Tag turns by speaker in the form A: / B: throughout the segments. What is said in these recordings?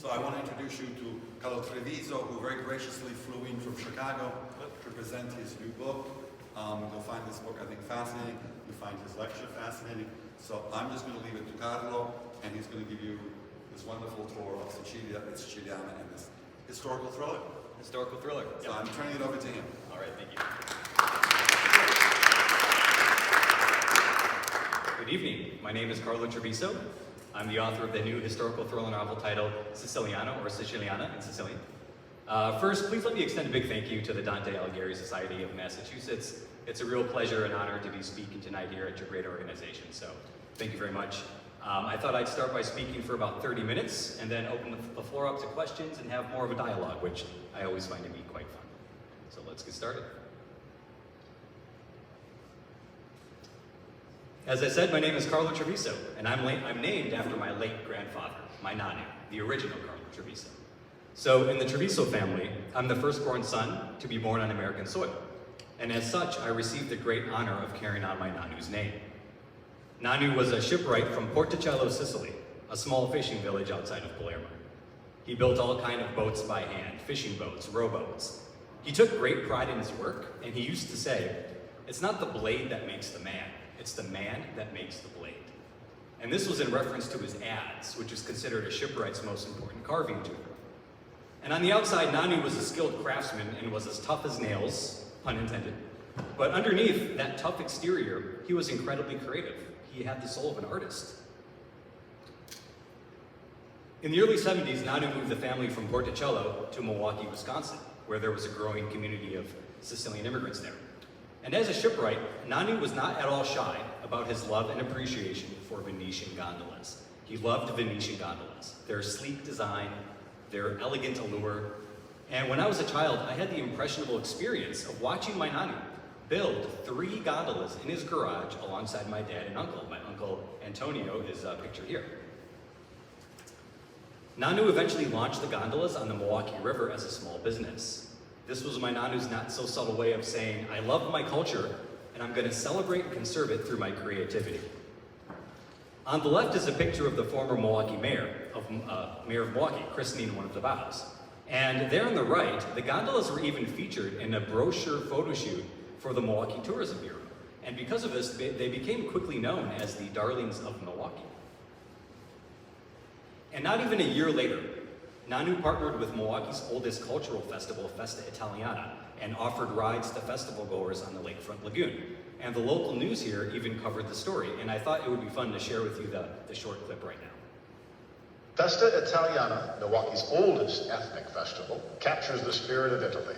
A: So I want to introduce you to Carlo Treviso, who very graciously flew in from Chicago to present his new book. You'll find this book, I think, fascinating. You'll find his lecture fascinating. So I'm just going to leave it to Carlo, and he's going to give you this wonderful tour of Sicilia and Siciliana and this historical thriller.
B: Historical thriller.
A: So I'm turning it over to him.
B: All right, thank you. Good evening. My name is Carlo Treviso. I'm the author of the new historical thriller novel titled Siciliana, or Siciliana in Sicilian. First, please let me extend a big thank you to the Dante Alighieri Society of Massachusetts. It's a real pleasure and honor to be speaking tonight here at your great organization, so thank you very much. I thought I'd start by speaking for about 30 minutes and then open the floor up to questions and have more of a dialogue, which I always find to be quite fun. So let's get started. As I said, my name is Carlo Treviso, and I'm named after my late grandfather, my nanu, the original Carlo Treviso. So in the Treviso family, I'm the firstborn son to be born on American soil. And as such, I received the great honor of carrying on my nanu's name. Nanu was a shipwright from Porticello, Sicily, a small fishing village outside of Palermo. He built all kinds of boats by hand, fishing boats, rowboats. He took great pride in his work, and he used to say, "It's not the blade that makes the man, it's the man that makes the blade." And this was in reference to his adze, which is considered a shipwright's most important carving tool. And on the outside, Nanu was a skilled craftsman and was as tough as nails, pun intended. But underneath that tough exterior, he was incredibly creative. He had the soul of an artist. In the early 70s, Nanu moved the family from Porticello to Milwaukee, Wisconsin, where there was a growing community of Sicilian immigrants there. And as a shipwright, Nanu was not at all shy about his love and appreciation for Venetian gondolas. He loved Venetian gondolas, their sleek design, their elegant allure. And when I was a child, I had the impressionable experience of watching my nanu build 3 gondolas in his garage alongside my dad and uncle. My uncle Antonio is pictured here. Nanu eventually launched the gondolas on the Milwaukee River as a small business. This was my nanu's not so subtle way of saying, I love my culture and I'm going to celebrate and conserve it through my creativity. On the left is a picture of the former Milwaukee mayor of Milwaukee, christening one of the bows. And there on the right, the gondolas were even featured in a brochure photo shoot for the Milwaukee Tourism Bureau. And because of this, they became quickly known as the darlings of Milwaukee. And not even a year later, Nanu partnered with Milwaukee's oldest cultural festival, Festa Italiana, and offered rides to festival goers on the lakefront lagoon. And the local news here even covered the story, and I thought it would be fun to share with you the short clip right now.
C: Festa Italiana, Milwaukee's oldest ethnic festival, captures the spirit of Italy.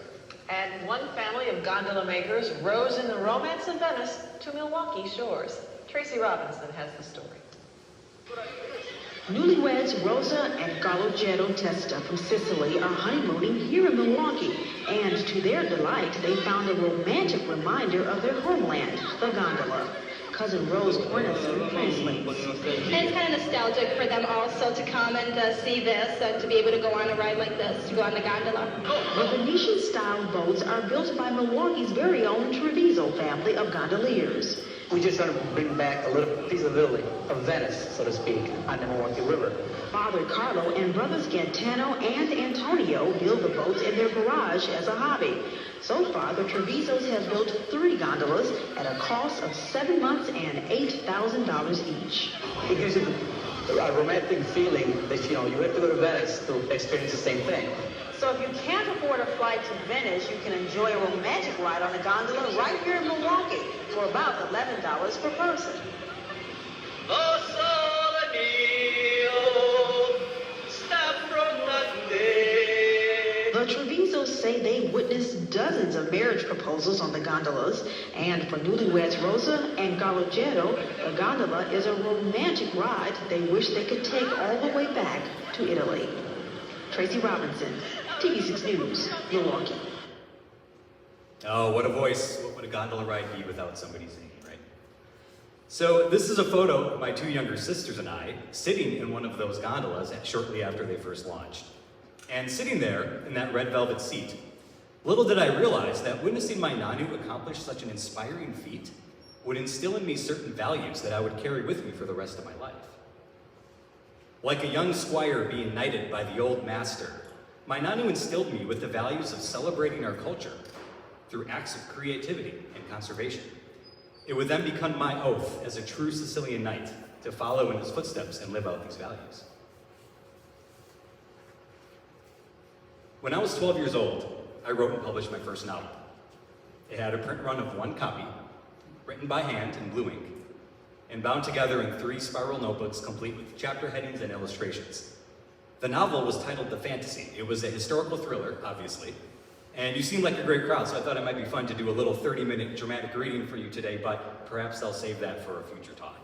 D: And one family of gondola makers rose in the romance of Venice to Milwaukee shores. Tracy Robinson has the story.
E: Newlyweds Rosa and Carlo Testa from Sicily are honeymooning here in Milwaukee, and to their delight, they found a romantic reminder of their homeland, the gondola. Cousin Rose Cornelison translates.
F: And it's kind of nostalgic for them also to come and see this, to be able to go on a ride like this, to go on the gondola.
E: The Venetian-style boats are built by Milwaukee's very own Treviso family of gondoliers.
G: We just try to bring back a little piece of Italy, of Venice, so to speak, on the Milwaukee River.
E: Father Carlo and brothers Gaetano and Antonio build the boats in their garage as a hobby. So far, the Trevisos have built 3 gondolas at a cost of 7 months and $8,000 each.
G: It gives you a romantic feeling that, you have to go to Venice to experience the same thing.
D: So if you can't afford a flight to Venice, you can enjoy a romantic ride on a gondola right here in Milwaukee for about $11 per person.
E: The Trevisos say they witnessed dozens of marriage proposals on the gondolas, and for newlyweds Rosa and Galogero, the gondola is a romantic ride they wish they could take all the way back to Italy. Tracy Robinson, TV6 News, Milwaukee.
B: Oh, what a voice. What would a gondola ride be without somebody singing, right? So this is a photo of my 2 younger sisters and I sitting in one of those gondolas shortly after they first launched. And sitting there in that red velvet seat, little did I realize that witnessing my nanu accomplish such an inspiring feat would instill in me certain values that I would carry with me for the rest of my life. Like a young squire being knighted by the old master, my Nanu instilled me with the values of celebrating our culture through acts of creativity and conservation. It would then become my oath as a true Sicilian knight to follow in his footsteps and live out these values. When I was 12 years old, I wrote and published my first novel. It had a print run of 1 copy, written by hand in blue ink, and bound together in 3 spiral notebooks complete with chapter headings and illustrations. The novel was titled The Fantasy. It was a historical thriller, obviously, and you seemed like a great crowd, so I thought it might be fun to do a little 30-minute dramatic reading for you today, but perhaps I'll save that for a future talk.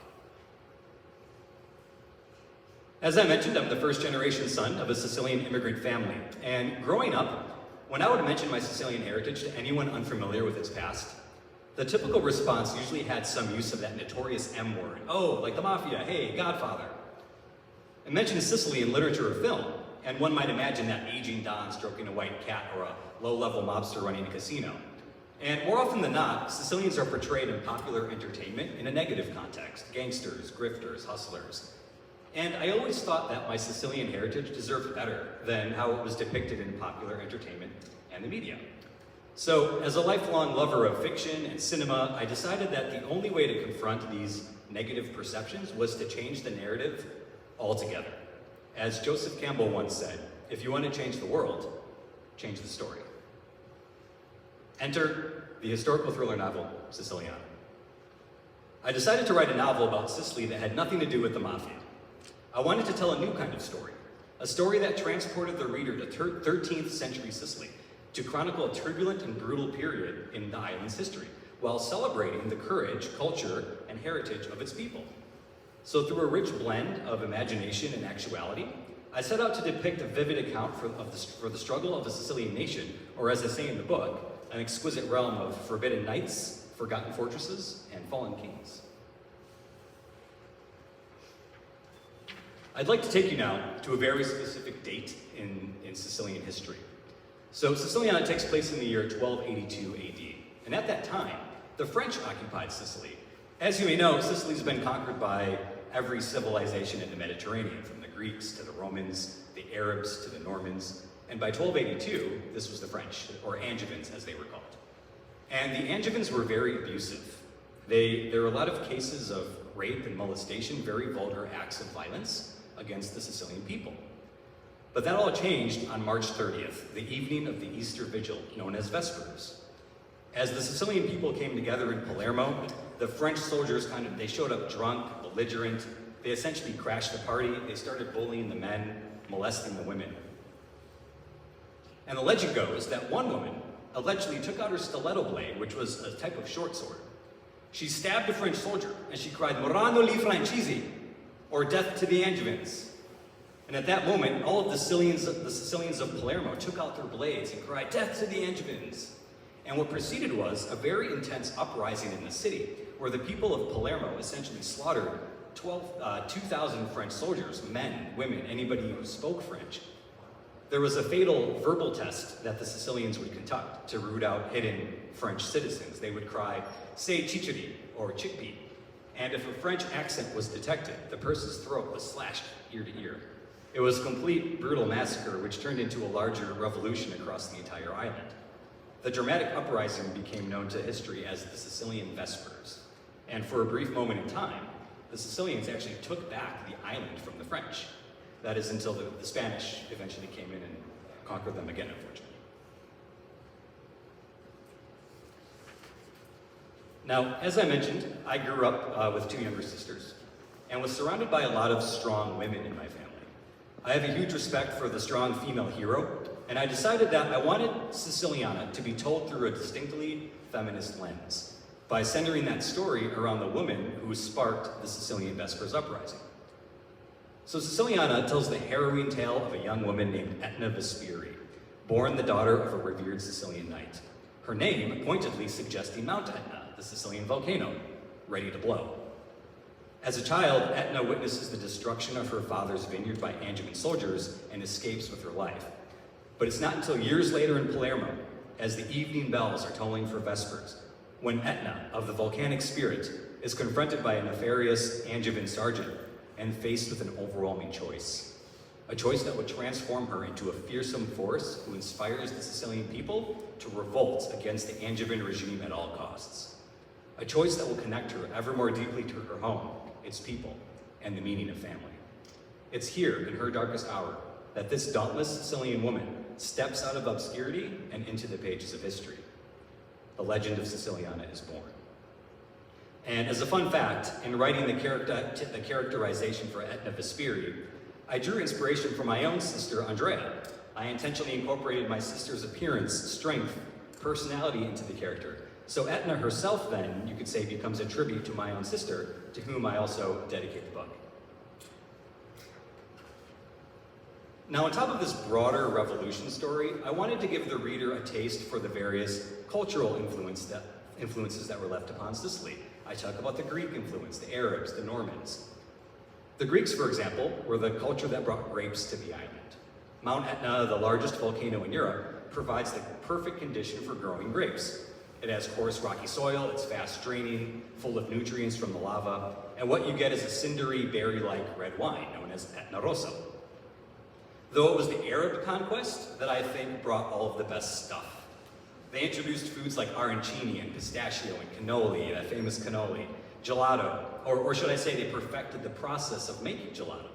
B: As I mentioned, I'm the first-generation son of a Sicilian immigrant family, and growing up, when I would mention my Sicilian heritage to anyone unfamiliar with its past, the typical response usually had some use of that notorious M word. Oh, like the mafia, hey, Godfather. I mentioned Sicily in literature or film, and one might imagine that aging Don stroking a white cat or a low-level mobster running a casino. And more often than not, Sicilians are portrayed in popular entertainment in a negative context: gangsters, grifters, hustlers. And I always thought that my Sicilian heritage deserved better than how it was depicted in popular entertainment and the media. So, as a lifelong lover of fiction and cinema, I decided that the only way to confront these negative perceptions was to change the narrative altogether. As Joseph Campbell once said, if you want to change the world, change the story. Enter the historical thriller novel, Siciliana. I decided to write a novel about Sicily that had nothing to do with the mafia. I wanted to tell a new kind of story, a story that transported the reader to 13th century Sicily, to chronicle a turbulent and brutal period in the island's history, while celebrating the courage, culture, and heritage of its people. So through a rich blend of imagination and actuality, I set out to depict a vivid account for the struggle of the Sicilian nation, or as I say in the book, an exquisite realm of forbidden knights, forgotten fortresses, and fallen kings. I'd like to take you now to a very specific date in Sicilian history. So Siciliana takes place in the year 1282 AD, and at that time, the French occupied Sicily. As you may know, Sicily's been conquered by every civilization in the Mediterranean, from the Greeks to the Romans, the Arabs to the Normans, and by 1282, this was the French, or Angevins as they were called. And the Angevins were very abusive. There were a lot of cases of rape and molestation, very vulgar acts of violence against the Sicilian people. But that all changed on March 30th, the evening of the Easter Vigil, known as Vespers. As the Sicilian people came together in Palermo, the French soldiers they showed up drunk, belligerent. They essentially crashed the party. They started bullying the men, molesting the women. And the legend goes that one woman allegedly took out her stiletto blade, which was a type of short sword. She stabbed a French soldier, and she cried, "Morano li Francesi," or "Death to the Angevins." And at that moment, all of the Sicilians of Palermo took out their blades and cried, "Death to the Angevins." And what preceded was a very intense uprising in the city, where the people of Palermo essentially slaughtered 2,000 French soldiers, men, women, anybody who spoke French. There was a fatal verbal test that the Sicilians would conduct to root out hidden French citizens. They would cry, "Say ciccioli," or chickpea. And if a French accent was detected, the person's throat was slashed ear to ear. It was a complete, brutal massacre, which turned into a larger revolution across the entire island. The dramatic uprising became known to history as the Sicilian Vespers. And for a brief moment in time, the Sicilians actually took back the island from the French. That is until the Spanish eventually came in and conquered them again, unfortunately. Now, as I mentioned, I grew up with 2 younger sisters and was surrounded by a lot of strong women in my family. I have a huge respect for the strong female hero, and I decided that I wanted Siciliana to be told through a distinctly feminist lens, by centering that story around the woman who sparked the Sicilian Vespers uprising. So Siciliana tells the harrowing tale of a young woman named Etna Vesperi, born the daughter of a revered Sicilian knight. Her name pointedly suggesting Mount Etna, the Sicilian volcano, ready to blow. As a child, Etna witnesses the destruction of her father's vineyard by Angevin soldiers and escapes with her life. But it's not until years later in Palermo, as the evening bells are tolling for Vespers, when Etna, of the volcanic spirit, is confronted by a nefarious Angevin sergeant and faced with an overwhelming choice. A choice that would transform her into a fearsome force who inspires the Sicilian people to revolt against the Angevin regime at all costs. A choice that will connect her ever more deeply to her home, its people, and the meaning of family. It's here, in her darkest hour, that this dauntless Sicilian woman steps out of obscurity and into the pages of history. The legend of Siciliana is born. And as a fun fact, in writing the characterization for Etna Vesperi, I drew inspiration from my own sister, Andrea. I intentionally incorporated my sister's appearance, strength, personality into the character. So Etna herself then, you could say, becomes a tribute to my own sister, to whom I also dedicate the book. Now, on top of this broader revolution story, I wanted to give the reader a taste for the various cultural influences that were left upon Sicily. I talk about the Greek influence, the Arabs, the Normans. The Greeks, for example, were the culture that brought grapes to the island. Mount Etna, the largest volcano in Europe, provides the perfect condition for growing grapes. It has coarse, rocky soil, it's fast draining, full of nutrients from the lava, and what you get is a cindery, berry-like red wine known as Etna Rosso. Though it was the Arab conquest that I think brought all of the best stuff. They introduced foods like arancini and pistachio and cannoli, that famous cannoli, gelato, or should I say they perfected the process of making gelato.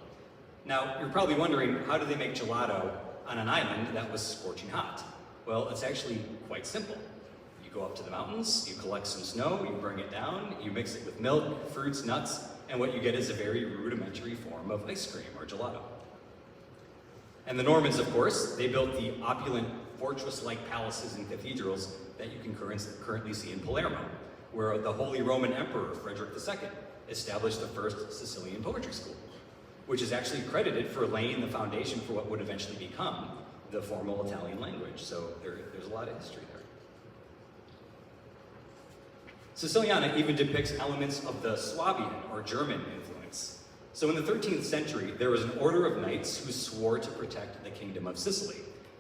B: Now, you're probably wondering, how do they make gelato on an island that was scorching hot? Well, it's actually quite simple. You go up to the mountains, you collect some snow, you bring it down, you mix it with milk, fruits, nuts, and what you get is a very rudimentary form of ice cream or gelato. And the Normans, of course, they built the opulent fortress-like palaces and cathedrals that you can currently see in Palermo, where the Holy Roman Emperor Frederick II established the first Sicilian poetry school, which is actually credited for laying the foundation for what would eventually become the formal Italian language. So there's a lot of history there. Siciliana even depicts elements of the Swabian or German influence. So in the 13th century, there was an order of knights who swore to protect the kingdom of Sicily.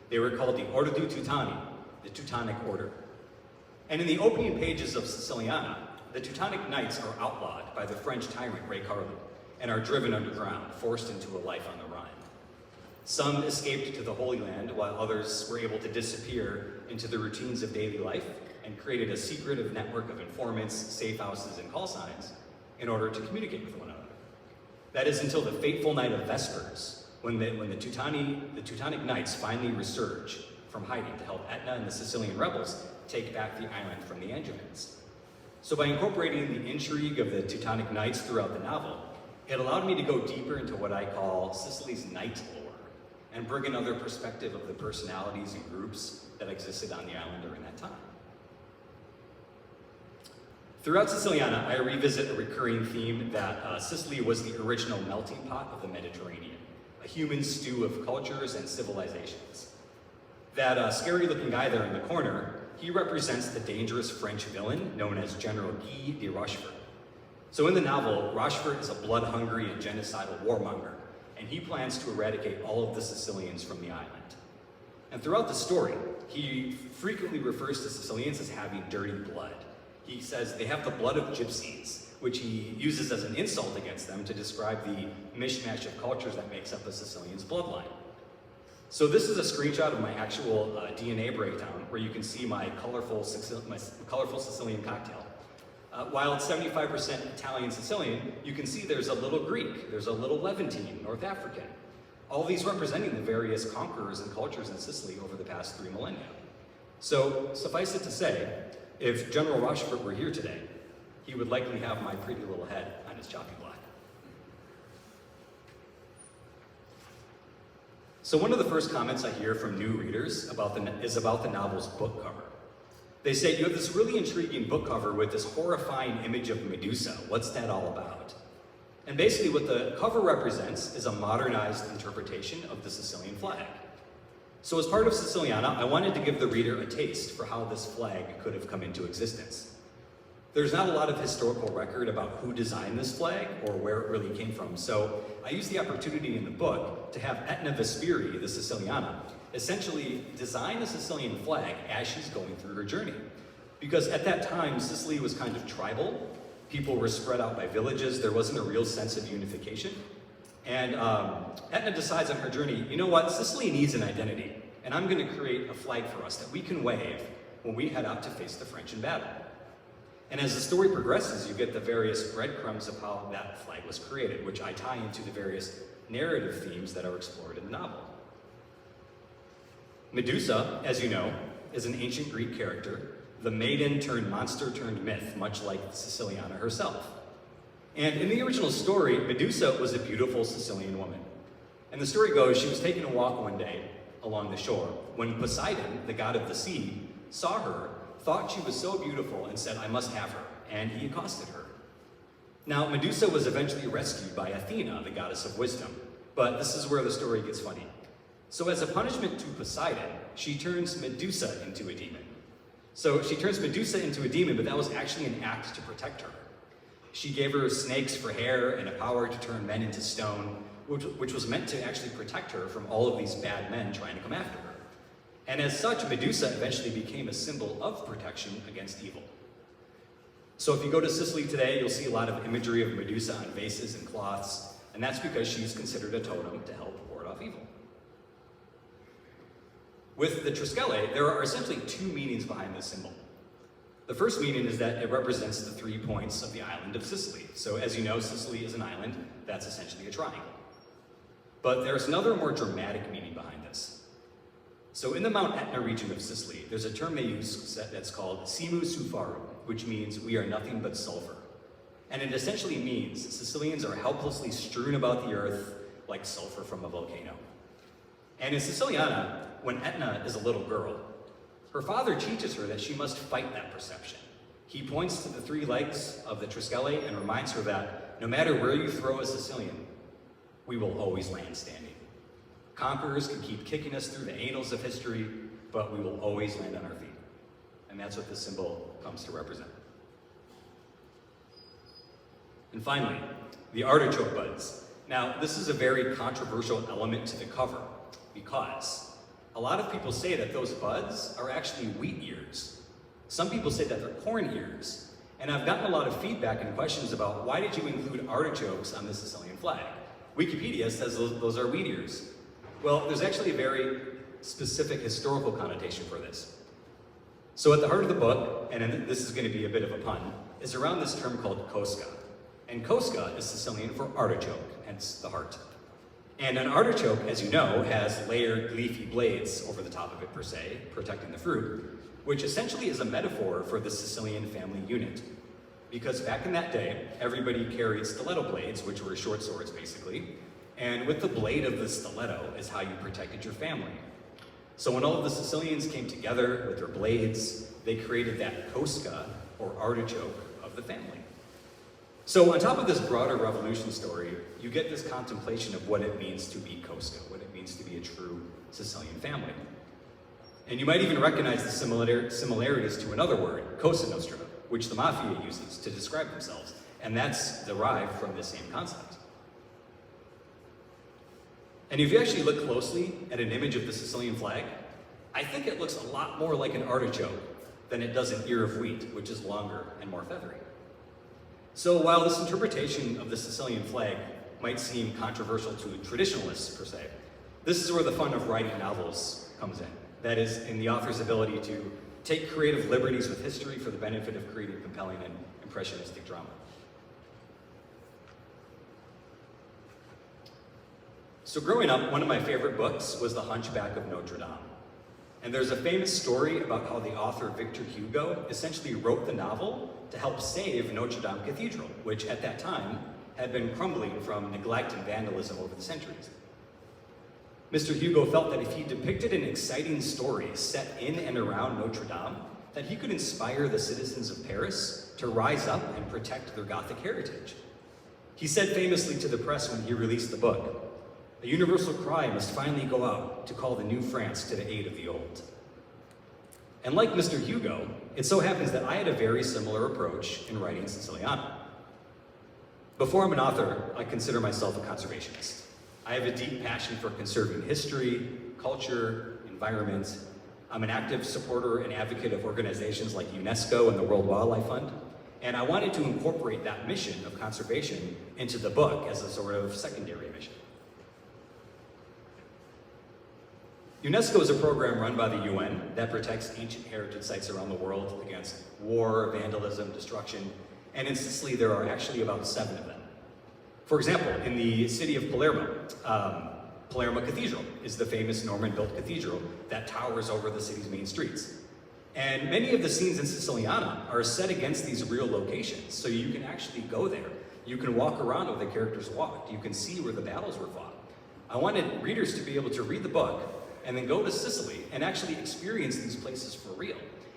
B: They were called the Ordo Teutoni, the Teutonic Order. And in the opening pages of Siciliana, the Teutonic Knights are outlawed by the French tyrant Ray Carlo and are driven underground, forced into a life on the Rhine. Some escaped to the Holy Land, while others were able to disappear into the routines of daily life and created a secretive network of informants, safe houses, and call signs in order to communicate with one another. That is until the fateful night of Vespers, when the Teutonic Knights finally resurge from hiding to help Etna and the Sicilian rebels take back the island from the Angevins. So by incorporating the intrigue of the Teutonic Knights throughout the novel, it allowed me to go deeper into what I call Sicily's knight lore and bring another perspective of the personalities and groups that existed on the island during that time. Throughout Siciliana, I revisit a recurring theme that Sicily was the original melting pot of the Mediterranean, a human stew of cultures and civilizations. That scary-looking guy there in the corner, he represents the dangerous French villain known as General Guy de Rochefort. So in the novel, Rochefort is a blood-hungry and genocidal warmonger, and he plans to eradicate all of the Sicilians from the island. And throughout the story, he frequently refers to Sicilians as having dirty blood. He says they have the blood of gypsies, which he uses as an insult against them to describe the mishmash of cultures that makes up the Sicilians' bloodline. So this is a screenshot of my actual DNA breakdown, where you can see my colorful Sicilian cocktail. While it's 75% Italian Sicilian, you can see there's a little Greek, there's a little Levantine, North African, all these representing the various conquerors and cultures in Sicily over the past 3 millennia. So suffice it to say, if General Rochefort were here today, he would likely have my pretty little head on his chopping block. So one of the first comments I hear from new readers is about the novel's book cover. They say, you have this really intriguing book cover with this horrifying image of Medusa. What's that all about? And basically what the cover represents is a modernized interpretation of the Sicilian flag. So as part of Siciliana, I wanted to give the reader a taste for how this flag could have come into existence. There's not a lot of historical record about who designed this flag or where it really came from, so I used the opportunity in the book to have Etna Vesperi, the Siciliana, essentially design the Sicilian flag as she's going through her journey. Because at that time, Sicily was kind of tribal. People were spread out by villages. There wasn't a real sense of unification. And Etna decides on her journey, you know what, Sicily needs an identity, and I'm going to create a flag for us that we can wave when we head out to face the French in battle. And as the story progresses, you get the various breadcrumbs of how that flag was created, which I tie into the various narrative themes that are explored in the novel. Medusa, as you know, is an ancient Greek character, the maiden turned monster turned myth, much like Siciliana herself. And in the original story, Medusa was a beautiful Sicilian woman. And the story goes, she was taking a walk one day along the shore when Poseidon, the god of the sea, saw her, thought she was so beautiful, and said, I must have her, and he accosted her. Now, Medusa was eventually rescued by Athena, the goddess of wisdom, but this is where the story gets funny. So as a punishment to Poseidon, she turns Medusa into a demon. So she turns Medusa into a demon, but that was actually an act to protect her. She gave her snakes for hair and a power to turn men into stone, which was meant to actually protect her from all of these bad men trying to come after her. And as such, Medusa eventually became a symbol of protection against evil. So if you go to Sicily today, you'll see a lot of imagery of Medusa on vases and cloths, and that's because she's considered a totem to help ward off evil. With the Triskele, there are essentially two meanings behind this symbol. The first meaning is that it represents the 3 points of the island of Sicily. So as you know, Sicily is an island, that's essentially a triangle. But there's another more dramatic meaning behind this. So in the Mount Etna region of Sicily, there's a term they use that's called simu sufarum, which means we are nothing but sulfur. And it essentially means Sicilians are helplessly strewn about the earth like sulfur from a volcano. And in Siciliana, when Etna is a little girl, her father teaches her that she must fight that perception. He points to the 3 legs of the Triskele and reminds her that no matter where you throw a Sicilian, we will always land standing. Conquerors can keep kicking us through the annals of history, but we will always land on our feet. And that's what this symbol comes to represent. And finally, the artichoke buds. Now, this is a very controversial element to the cover because a lot of people say that those buds are actually wheat ears. Some people say that they're corn ears. And I've gotten a lot of feedback and questions about why did you include artichokes on the Sicilian flag? Wikipedia says those are wheat ears. Well, there's actually a very specific historical connotation for this. So at the heart of the book, and this is going to be a bit of a pun, is around this term called koska. And koska is Sicilian for artichoke, hence the heart. And an artichoke, as you know, has layered leafy blades over the top of it per se, protecting the fruit, which essentially is a metaphor for the Sicilian family unit. Because back in that day, everybody carried stiletto blades, which were short swords basically, and with the blade of the stiletto is how you protected your family. So when all of the Sicilians came together with their blades, they created that koska, or artichoke, of the family. So on top of this broader revolution story, you get this contemplation of what it means to be koska, what it means to be a true Sicilian family. And you might even recognize the similarities to another word, Cosa Nostra, which the mafia uses to describe themselves. And that's derived from the same concept. And if you actually look closely at an image of the Sicilian flag, I think it looks a lot more like an artichoke than it does an ear of wheat, which is longer and more feathery. So while this interpretation of the Sicilian flag might seem controversial to traditionalists per se, this is where the fun of writing novels comes in. That is, in the author's ability to take creative liberties with history for the benefit of creating compelling and impressionistic drama. So growing up, one of my favorite books was The Hunchback of Notre Dame. And there's a famous story about how the author Victor Hugo essentially wrote the novel to help save Notre Dame Cathedral, which at that time had been crumbling from neglect and vandalism over the centuries. Mr. Hugo felt that if he depicted an exciting story set in and around Notre Dame, that he could inspire the citizens of Paris to rise up and protect their Gothic heritage. He said famously to the press when he released the book, "A universal cry must finally go out to call the new France to the aid of the old." And like Mr. Hugo, it so happens that I had a very similar approach in writing Siciliana. Before I'm an author, I consider myself a conservationist. I have a deep passion for conserving history, culture, environment. I'm an active supporter and advocate of organizations like UNESCO and the World Wildlife Fund. And I wanted to incorporate that mission of conservation into the book as a sort of secondary mission. UNESCO is a program run by the UN that protects ancient heritage sites around the world against war, vandalism, destruction, and in Sicily there are actually about 7 of them. For example, in the city of Palermo, Palermo Cathedral is the famous Norman-built cathedral that towers over the city's main streets. And many of the scenes in Siciliana are set against these real locations, so you can actually go there. You can walk around where the characters walked. You can see where the battles were fought. I wanted readers to be able to read the book and then go to Sicily and actually experience these places for real.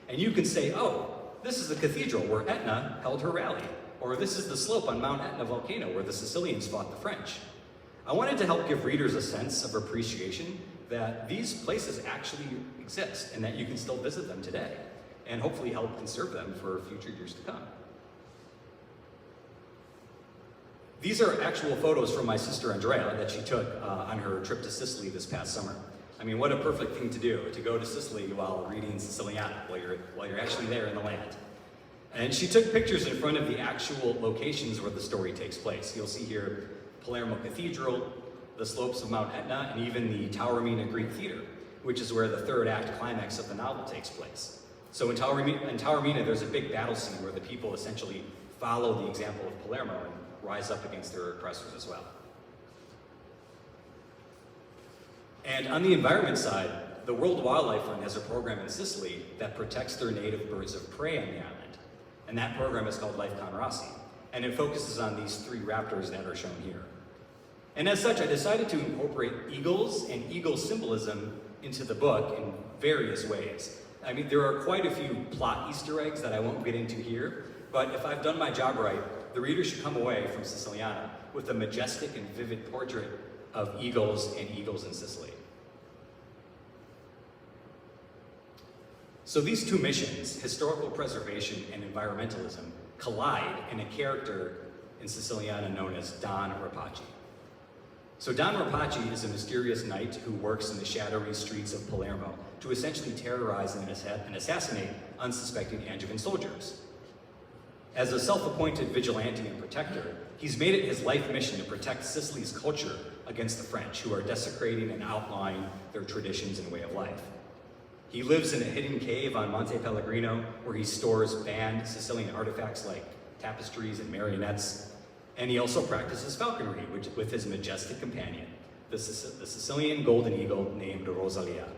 B: And you can say, oh, this is the cathedral where Etna held her rally, or this is the slope on Mount Etna volcano where the Sicilians fought the French. I wanted to help give readers a sense of appreciation that these places actually exist and that you can still visit them today, and hopefully help conserve them for future years to come. These are actual photos from my sister Andrea that she took on her trip to Sicily this past summer. I mean, what a perfect thing to do, to go to Sicily while reading Siciliana, while you're actually there in the land. And she took pictures in front of the actual locations where the story takes place. You'll see here Palermo Cathedral, the slopes of Mount Etna, and even the Taormina Greek Theater, which is where the 3rd act climax of the novel takes place. So in Taormina, there's a big battle scene where the people essentially follow the example of Palermo and rise up against their oppressors as well. And on the environment side, the World Wildlife Fund has a program in Sicily that protects their native birds of prey on the island. And that program is called Life Conrasi. And it focuses on these 3 raptors that are shown here. And as such, I decided to incorporate eagles and eagle symbolism into the book in various ways. I mean, there are quite a few plot Easter eggs that I won't get into here, but if I've done my job right, the reader should come away from Siciliana with a majestic and vivid portrait of eagles and eagles in Sicily. So these 2 missions, historical preservation and environmentalism, collide in a character in Siciliana known as Don Rapaci. So Don Rapaci is a mysterious knight who works in the shadowy streets of Palermo to essentially terrorize and assassinate unsuspecting Angevin soldiers. As a self-appointed vigilante and protector, he's made it his life mission to protect Sicily's culture against the French, who are desecrating and outlawing their traditions and way of life. He lives in a hidden cave on Monte Pellegrino where he stores banned Sicilian artifacts like tapestries and marionettes. And he also practices falconry with his majestic companion, the Sicilian golden eagle named Rosalia.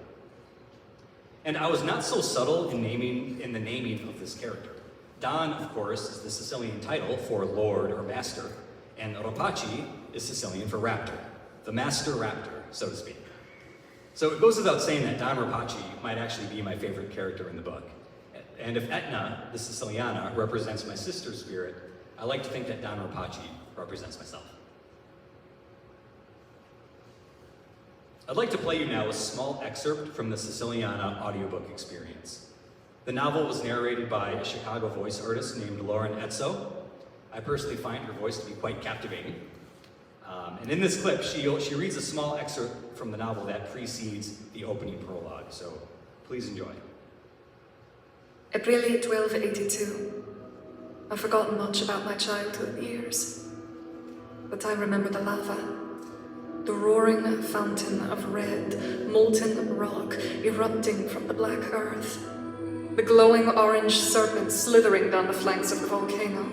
B: And I was not so subtle in the naming of this character. Don, of course, is the Sicilian title for lord or master, and Rapaci is Sicilian for raptor, the master raptor, so to speak. So it goes without saying that Don Rapaci might actually be my favorite character in the book. And if Etna, the Siciliana, represents my sister's spirit, I like to think that Don Rapaci represents myself. I'd like to play you now a small excerpt from the Siciliana audiobook experience. The novel was narrated by a Chicago voice artist named Lauren Etzo. I personally find her voice to be quite captivating. And in this clip, she reads a small excerpt from the novel that precedes the opening prologue, so please enjoy.
H: April 1282. I've forgotten much about my childhood years, but I remember the lava, the roaring fountain of red, molten rock erupting from the black earth, the glowing orange serpent slithering down the flanks of the volcano,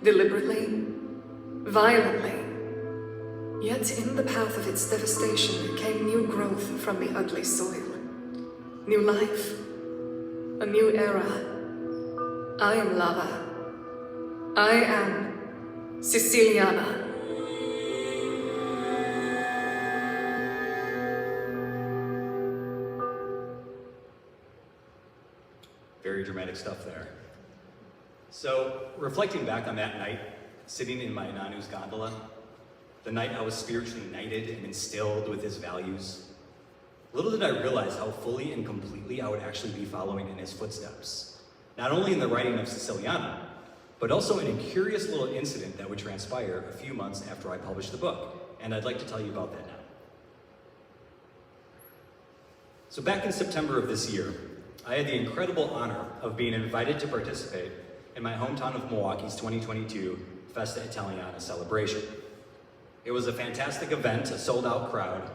H: deliberately, violently. Yet in the path of its devastation came new growth from the ugly soil, new life, a new era. I am lava. I am Siciliana.
B: Very dramatic stuff there. So, reflecting back on that night, sitting in my nanu's gondola, the night I was spiritually knighted and instilled with his values, little did I realize how fully and completely I would actually be following in his footsteps. Not only in the writing of Siciliana, but also in a curious little incident that would transpire a few months after I published the book, and I'd like to tell you about that now. So back in September of this year, I had the incredible honor of being invited to participate in my hometown of Milwaukee's 2022 Festa Italiana celebration. It was a fantastic event, a sold-out crowd,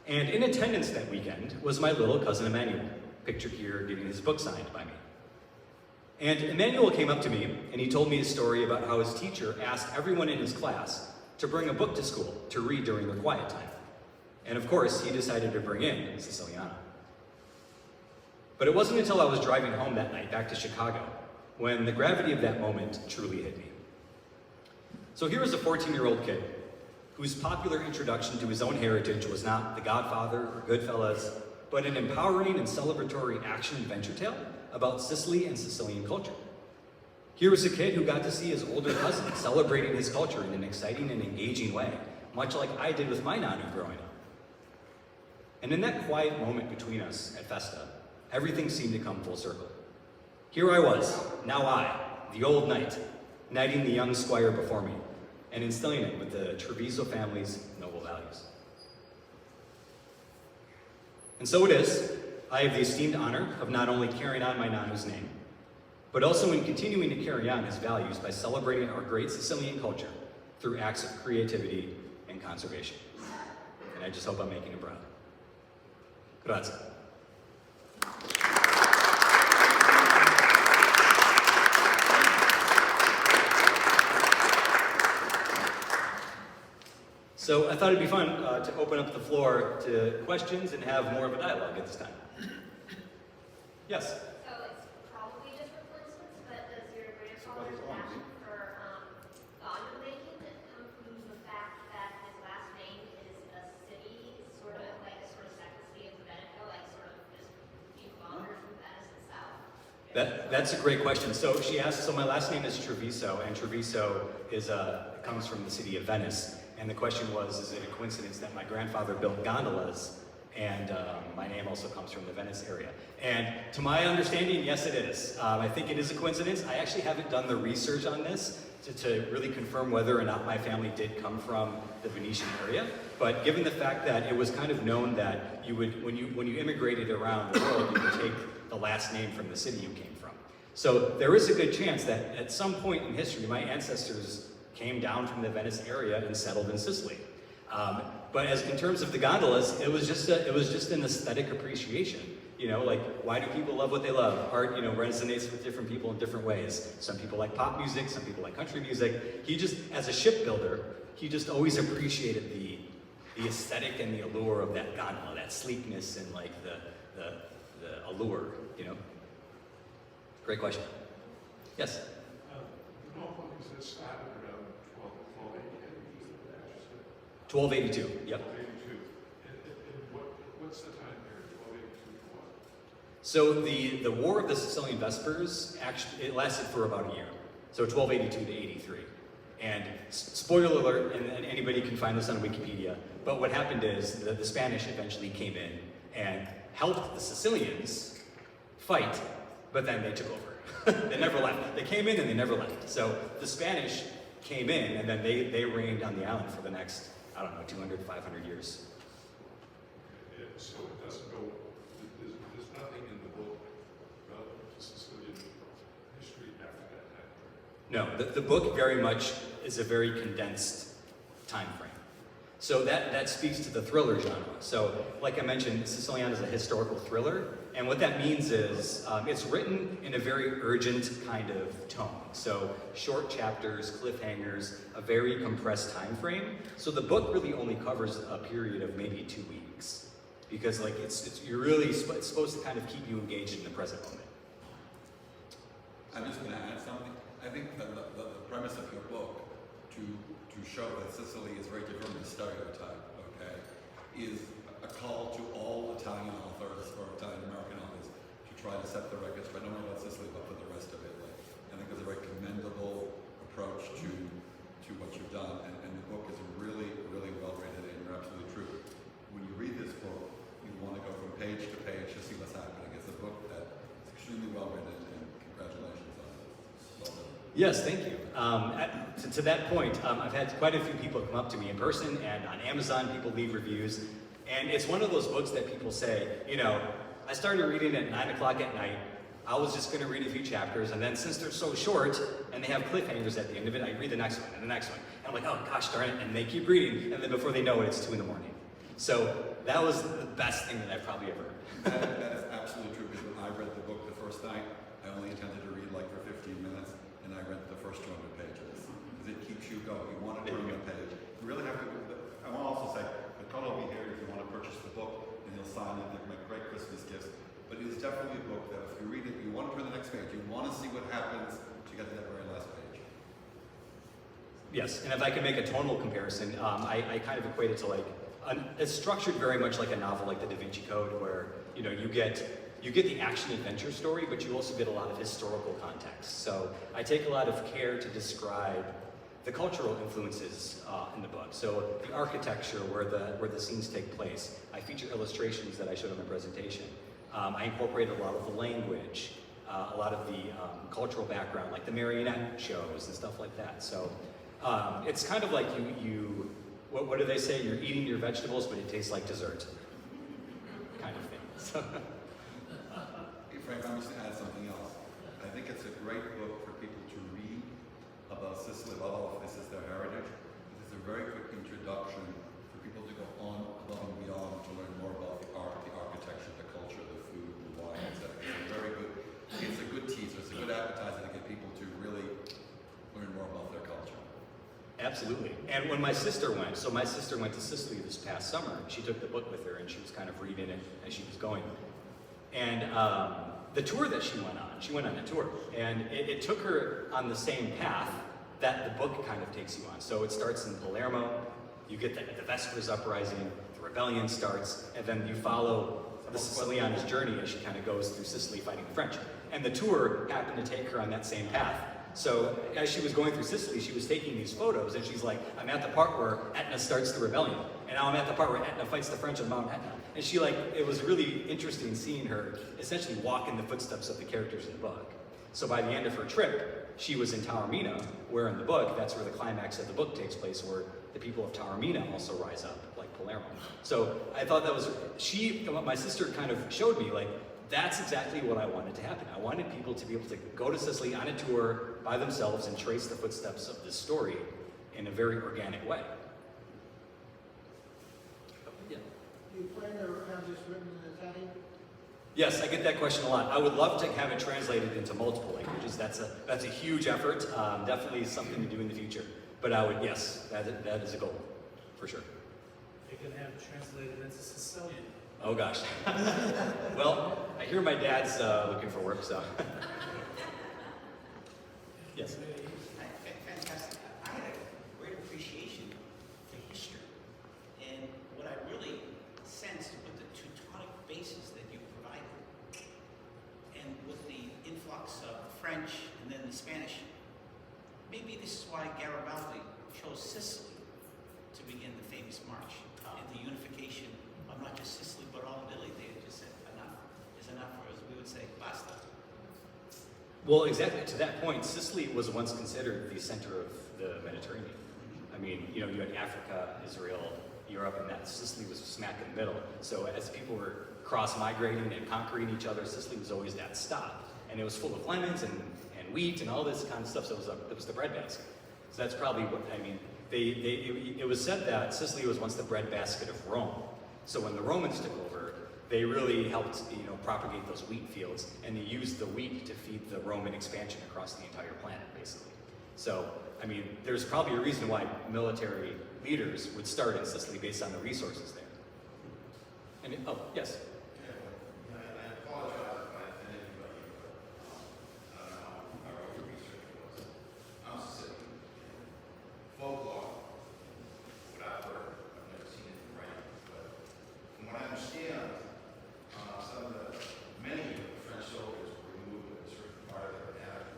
B: and in attendance that weekend was my little cousin Emmanuel, pictured here getting his book signed by me. And Emmanuel came up to me and he told me a story about how his teacher asked everyone in his class to bring a book to school to read during their quiet time. And of course, he decided to bring in Siciliana. But it wasn't until I was driving home that night back to Chicago when the gravity of that moment truly hit me. So here was a 14-year-old kid whose popular introduction to his own heritage was not The Godfather or Goodfellas, but an empowering and celebratory action-adventure tale about Sicily and Sicilian culture. Here was a kid who got to see his older cousin celebrating his culture in an exciting and engaging way, much like I did with my nanu growing up. And in that quiet moment between us at Festa, everything seemed to come full circle. Here I was, now I, the old knight, knighting the young squire before me, and instilling it with the Treviso family's noble values. And so it is, I have the esteemed honor of not only carrying on my nanu's name, but also in continuing to carry on his values by celebrating our great Sicilian culture through acts of creativity and conservation. And I just hope I'm making him proud. Grazie. So I thought it'd be fun to open up the floor to questions and have more of a dialogue at this time. Yes?
I: So it's probably just for coincidence, but does your grandfather's passion for gondola making come from the fact that his last name is a city, sort of like a sort of second city of Veneto, like sort of just a few kilometers from Venice itself?
B: That's a great question. So she asked, so my last name is Treviso, and Treviso comes from the city of Venice. And the question was, is it a coincidence that my grandfather built gondolas and my name also comes from the Venice area? And to my understanding, yes it is. I think it is a coincidence. I actually haven't done the research on this to really confirm whether or not my family did come from the Venetian area. But given the fact that it was kind of known that you would, when you immigrated around the world, you would take the last name from the city you came from. So there is a good chance that at some point in history, my ancestors came down from the Venice area and settled in Sicily. But as in terms of the gondolas, it was just an aesthetic appreciation. You know, like, why do people love what they love? Art, you know, resonates with different people in different ways. Some people like pop music, some people like country music. He just, as a shipbuilder, he just always appreciated the aesthetic and the allure of that gondola, that sleekness and like the allure, you know? Great question. Yes?
J: The novel exists started around 1280,
B: 1282, yep.
J: 1282. And what's the time period, 1282 to what?
B: So the War of the Sicilian Vespers, actually, it lasted for about a year. So 1282 to 83. And spoiler alert, and anybody can find this on Wikipedia, but what happened is that the Spanish eventually came in and helped the Sicilians fight, but then they took over. They never left. They came in and they never left. So the Spanish came in and then they reigned on the island for the next, I don't know, 200, 500 years.
J: So it doesn't go, there's nothing in the book relevant to Sicilian history after that time.
B: No, the book very much is a very condensed time frame. So that speaks to the thriller genre. So like I mentioned, Sicilian is a historical thriller, and what that means is it's written in a very urgent kind of tone. So short chapters, cliffhangers, a very compressed time frame. So the book really only covers a period of maybe 2 weeks, because like it's supposed to kind of keep you engaged in the present moment.
A: I'm just going to add something. I think the premise of your book to show that Sicily is very different from the stereotype, okay, is a call to all Italian authors or Italian American authors to try to set the record straight, not only about Sicily but for the rest of Italy. I think it's a very commendable approach to what you've done, and the book is really, really well written, and you're absolutely true. When you read this book, you want to go from page to page to see what's happening. It's a book that is extremely well written, and congratulations on it. Well done.
B: Yes, thank you. To that point, I've had quite a few people come up to me in person, and on Amazon people leave reviews, and it's one of those books that people say, you know, I started reading at 9 o'clock at night, I was just gonna read a few chapters, and then since they're so short, and they have cliffhangers at the end of it, I read the next one, and the next one. And I'm like, oh gosh darn it, and they keep reading, and then before they know it, it's 2 in the morning. So that was the best thing that I've probably ever heard.
A: That is absolutely true, because when I read the book the first night, I only intended to read like for 15 minutes, and I read the first 200 pages. Because it keeps you going. You want to turn the page. You really have to. I want to also say, the Carlo will be here if you want to purchase the book, and he'll sign it. They'll make great Christmas gifts. But it is definitely a book that if you read it, you want to turn the next page. You want to see what happens to get to that very last page.
B: Yes, and if I can make a tonal comparison, I kind of equate it to like, it's structured very much like a novel like the Da Vinci Code, where you know you get the action adventure story, but you also get a lot of historical context. So I take a lot of care to describe the cultural influences in the book. So the architecture where the scenes take place. I feature illustrations that I showed in the presentation. I incorporate a lot of the language, a lot of the cultural background, like the marionette shows and stuff like that. So it's kind of like what do they say? You're eating your vegetables, but it tastes like dessert, kind of thing. So.
A: Hey Frank, I'm just going to add something else. I think it's a great book for people to read about Sicily, about all of this is their heritage. It's a very quick introduction for people to go on above and beyond to learn more about the art, the architecture, the culture, the food, the wine, etc. It's a good teaser. It's a good appetizer to get people to really learn more about their culture.
B: Absolutely. And when my sister went, so my sister went to Sicily this past summer. She took the book with her and she was kind of reading it as she was going. And the tour that she went on a tour. And it took her on the same path that the book kind of takes you on. So it starts in Palermo, you get the Vespers uprising, the rebellion starts, and then you follow the Siciliana's journey as she kind of goes through Sicily fighting the French. And the tour happened to take her on that same path. So as she was going through Sicily, she was taking these photos, and she's like, I'm at the part where Etna starts the rebellion, and now I'm at the part where Etna fights the French on Mount Etna. And she it was really interesting seeing her essentially walk in the footsteps of the characters in the book. So by the end of her trip, she was in Taormina, where in the book, that's where the climax of the book takes place, where the people of Taormina also rise up, like Palermo. So I thought that was, my sister kind of showed me, like, that's exactly what I wanted to happen. I wanted people to be able to go to Sicily on a tour by themselves and trace the footsteps of this story in a very organic way. Yeah.
K: Do you plan to have this written in Italian?
B: Yes, I get that question a lot. I would love to have it translated into multiple languages. That's a huge effort. Definitely something to do in the future. But yes, that is a goal, for sure.
L: You can have it translated into Sicilian.
B: Oh gosh. Well, I hear my dad's looking for work, so. Yes.
M: Fantastic. I had a great appreciation for history. And what I really sensed with the Teutonic bases that you provided, and with the influx of French and then the Spanish, maybe this is why Garibaldi chose Sicily to begin the famous march and the unification of not just Sicily but all of Italy. They just said enough is enough, or as we would say, basta.
B: Well, exactly to that point, Sicily was once considered the center of the Mediterranean. I mean, you had Africa, Israel, Europe, and that Sicily was smack in the middle. So as people were cross-migrating and conquering each other, Sicily was always that stop. And it was full of lemons and wheat and all this kind of stuff, so it was the breadbasket. So that's probably what, I mean, it was said that Sicily was once the breadbasket of Rome. So when the Romans took over, they really helped, propagate those wheat fields, and they used the wheat to feed the Roman expansion across the entire planet, basically. So, I mean, there's probably a reason why military leaders would start in Sicily based on the resources there. And, oh, yes?
N: I apologize if I offend anybody, but I don't know how well your research was. I'm Sicilian. Folklore, what I've heard, I've never seen it in writing, but from what I understand, many of the French soldiers were removed with a certain part of their anatomy,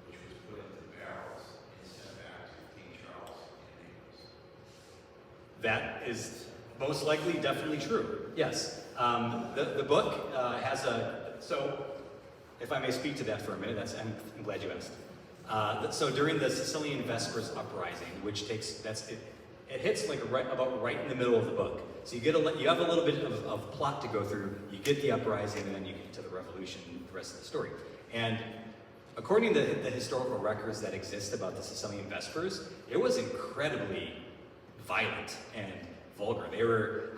N: which was put into barrels and sent back to King Charles in Naples.
B: That is most likely definitely true, yes. The book has so if I may speak to that for a minute, I'm glad you asked. So during the Sicilian Vespers uprising, which it hits like about right in the middle of the book. So you have a little bit of plot to go through. You get the uprising, and then you get to the revolution, the rest of the story. And according to the historical records that exist about the Sicilian Vespers, it was incredibly violent and vulgar.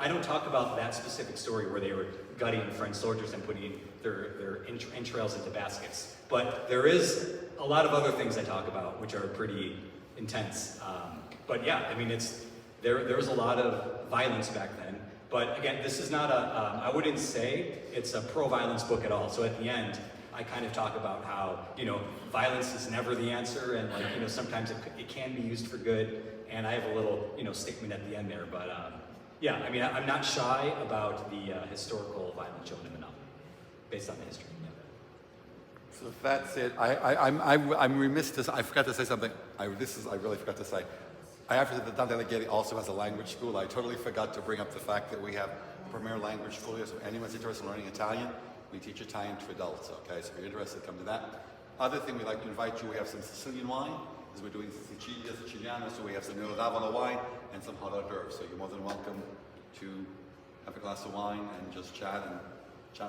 B: I don't talk about that specific story where they were gutting French soldiers and putting their entrails into baskets. But there is a lot of other things I talk about which are pretty intense. But yeah, I mean, there was a lot of violence back then. But again, this is not I wouldn't say it's a pro-violence book at all. So at the end, I kind of talk about how, violence is never the answer, and like, sometimes it can be used for good. And I have a little, statement at the end there. But yeah, I mean, I'm not shy about the historical violence shown in the novel, based on the history. Yeah.
A: So that's it. I'm remiss to. I forgot to say something. I really forgot to say. I have to say that Dante Alighieri also has a language school. I totally forgot to bring up the fact that we have a premier language school here. So if anyone's interested in learning Italian, we teach Italian to adults. Okay, so if you're interested, come to that. Other thing we'd like to invite you. We have some Sicilian wine. As we're doing Siciliana, so we have some Nero wine and some hot hors d'oeuvres. So you're more than welcome to have a glass of wine and just chat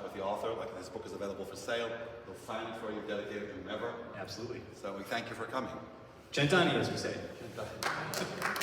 A: with the author. Like, this book is available for sale. We'll sign it for you, dedicate it to whomever.
B: Absolutely.
A: So we thank you for coming.
B: Cent'anni, as we say.
A: Cent'anni.